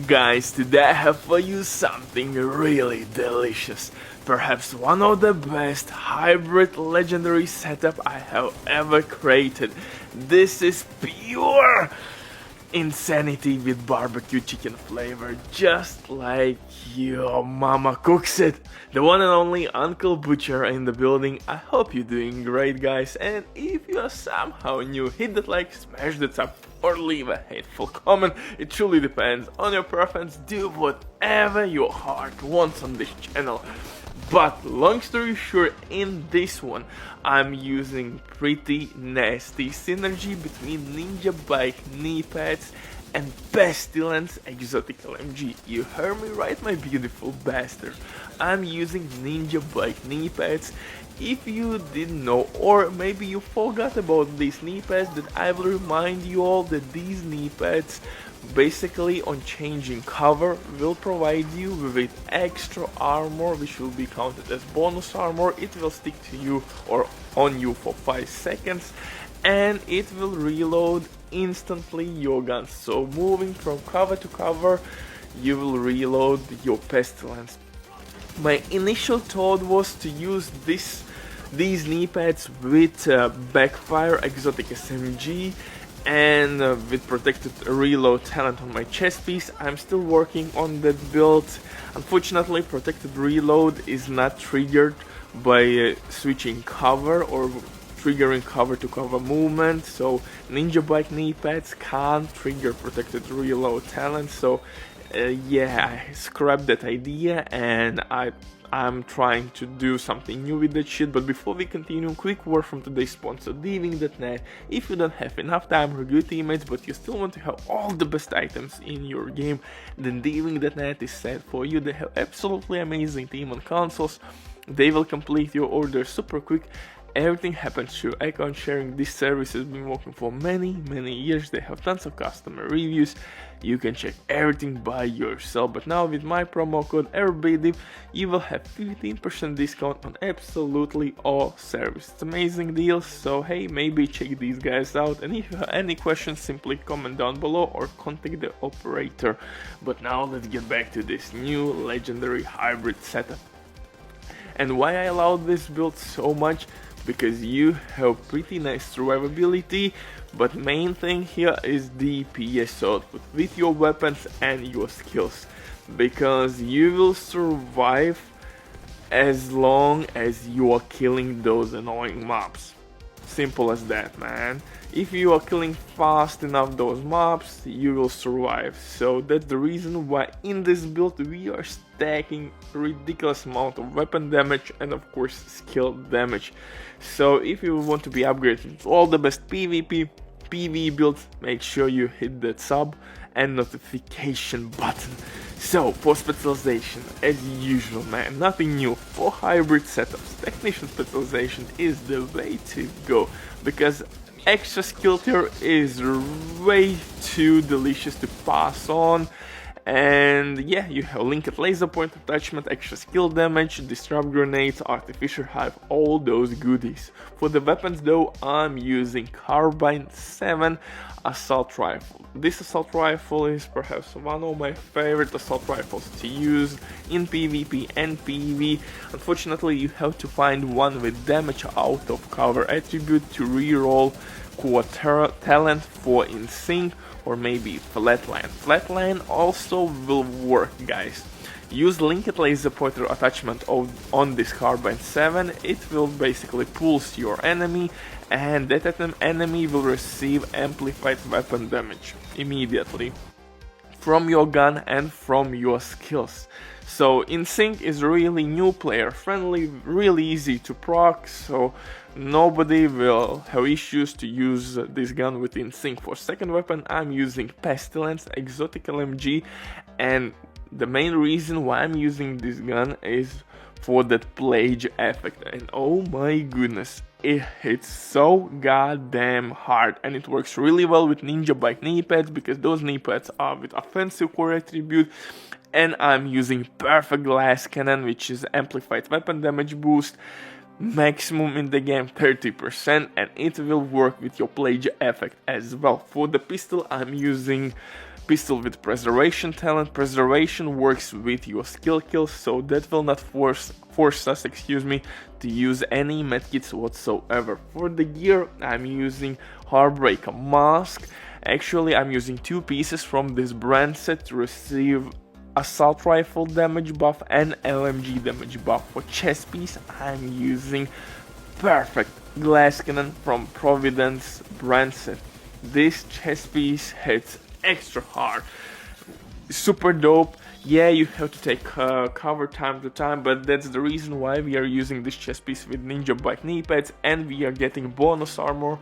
Guys, today I have for you something really delicious. Perhaps one of the best hybrid legendary setup I have ever created. This is pure insanity with barbecue chicken flavor, just like your mama cooks it. The one and only Uncle Butcher in the building. I hope you're doing great, guys, and if you are somehow new, hit that like, smash that sub, or leave a hateful comment. It truly depends on your preference. Do whatever your heart wants on this channel. But long story short, in this one I'm using pretty nasty synergy between Ninja Bike knee pads and Pestilence exotic LMG. You heard me right, my beautiful bastard. I'm using Ninja Bike knee pads. If you didn't know, or maybe you forgot about these knee pads, then I will remind you all that these knee pads basically on changing cover will provide you with extra armor, which will be counted as bonus armor. It will stick to you or on you for 5 seconds, and it will reload instantly your gun. So moving from cover to cover, you will reload your Pestilence. My initial thought was to use these knee pads with Backfire exotic SMG and with protected reload talent on my chest piece. I'm still working on that build. Unfortunately, protected reload is not triggered by switching cover or triggering cover to cover movement, so Ninja Bike knee pads can't trigger protected reload talent. So yeah, I scrapped that idea and I'm trying to do something new with that shit. But before we continue, quick word from today's sponsor, Diving.net. If you don't have enough time for good teammates but you still want to have all the best items in your game, then Diving.net is set for you. They have absolutely amazing team on consoles. They will complete your order super quick. Everything happens through account sharing. This service has been working for many years. They have tons of customer reviews. You can check everything by yourself. But now with my promo code ERBIDIV, you will have 15% discount on absolutely all service. It's amazing deal. So hey, maybe check these guys out. And if you have any questions, simply comment down below or contact the operator. But now let's get back to this new legendary hybrid setup. And why I allowed this build so much? Because you have pretty nice survivability, but main thing here is DPS output with your weapons and your skills, because you will survive as long as you are killing those annoying mobs. Simple as that, man. If you are killing fast enough those mobs, you will survive. So that's the reason why in this build we are stacking ridiculous amount of weapon damage and of course skill damage. So if you want to be upgraded to all the best PvP, PvE builds, make sure you hit that sub and notification button. So for specialization, as usual, man, nothing new. For hybrid setups, technician specialization is the way to go, because extra skill tier is way too delicious to pass on. And yeah, you have linked laser point attachment, extra skill damage, disrupt grenades, artificial hive, all those goodies. For the weapons though, I'm using carbine 7 assault rifle. This assault rifle is perhaps one of my favorite assault rifles to use in PvP and PvE. Unfortunately, you have to find one with damage out of cover attribute to reroll core talent for in sync or maybe flatline. Flatline also will work, guys. Use linked laser pointer attachment on this carbine 7. It will basically pulse your enemy, and that enemy will receive amplified weapon damage immediately from your gun and from your skills. So InSync is really new player friendly, really easy to proc, so nobody will have issues to use this gun with InSync. For second weapon, I'm using Pestilence exotic LMG, and the main reason why I'm using this gun is for that plague effect. And oh my goodness, it hits so goddamn hard, and it works really well with Ninja Bike knee pads, because those knee pads are with offensive core attribute. And I'm using perfect glass cannon, which is amplified weapon damage boost, maximum in the game 30%, and it will work with your plague effect as well. For the pistol, I'm using pistol with preservation talent. Preservation works with your skill kills, so that will not force us, to use any medkits whatsoever. For the gear, I'm using Heartbreaker mask. Actually, I'm using 2 pieces from this brand set to receive assault rifle damage buff and LMG damage buff. For chest piece, I'm using perfect glass cannon from Providence brand set. This chest piece hits extra hard, super dope. Yeah, you have to take cover time to time, but that's the reason why we are using this chest piece with Ninja Bike knee pads, and we are getting bonus armor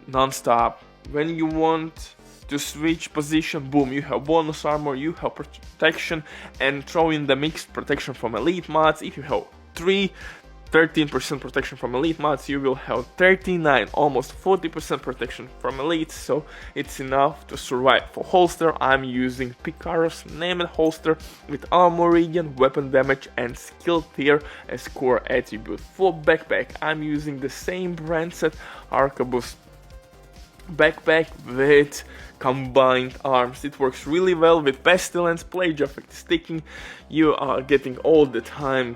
non-stop. When you want to switch position, boom, you have bonus armor, you have protection, and throw in the mixed protection from elite mods. If you have 13% protection from elite mods, you will have 39, almost 40% protection from elite, so it's enough to survive. For holster, I'm using PICAROS named holster with armor regen, weapon damage, and skill tier as core attribute. For backpack, I'm using the same brand set Arquebus backpack with combined arms. It works really well with pestilence, plage effect, sticking. You are getting all the time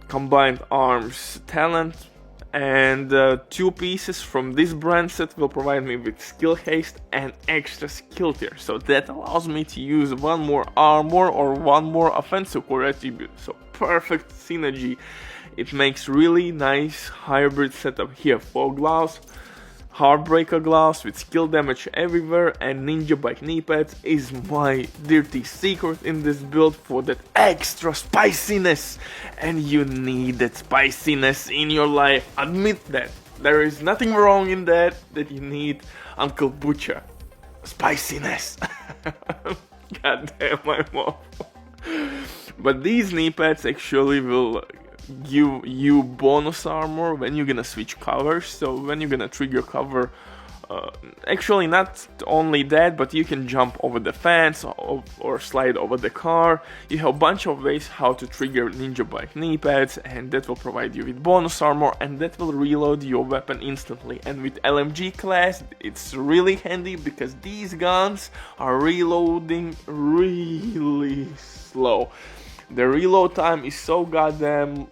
combined arms talent, and 2 pieces from this brand set will provide me with skill haste and extra skill tier, so that allows me to use 1 more armor or 1 more offensive core attribute. So perfect synergy. It makes really nice hybrid setup here. For gloves, Heartbreaker gloves with skill damage everywhere, and Ninja Bike knee pads is my dirty secret in this build for that extra spiciness. And you need that spiciness in your life. Admit that. There is nothing wrong in that you need Uncle Butcher. Spiciness. God damn my mom. But these knee pads actually will give you bonus armor when you're gonna switch covers. So when you're gonna trigger cover, actually not only that, but you can jump over the fence or slide over the car. You have a bunch of ways how to trigger Ninja Bike knee pads, and that will provide you with bonus armor, and that will reload your weapon instantly. And with LMG class, it's really handy because these guns are reloading really slow. The reload time is so goddamn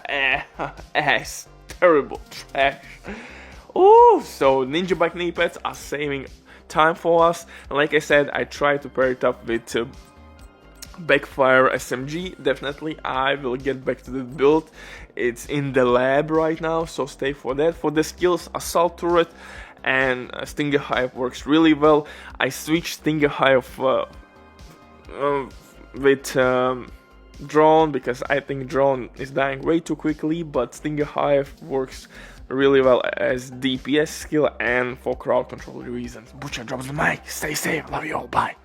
ass, terrible, trash. Oh, so Ninja Bike knee pads are saving time for us. And like I said, I try to pair it up with Backfire SMG. Definitely, I will get back to the build. It's in the lab right now, so stay for that. For the skills, Assault Turret and Stinger Hive works really well. I switched Stinger Hive with Drone because I think Drone is dying way too quickly, but Stinger Hive works really well as DPS skill and for crowd control reasons. Butcher drops the mic. Stay safe. Love you all. Bye.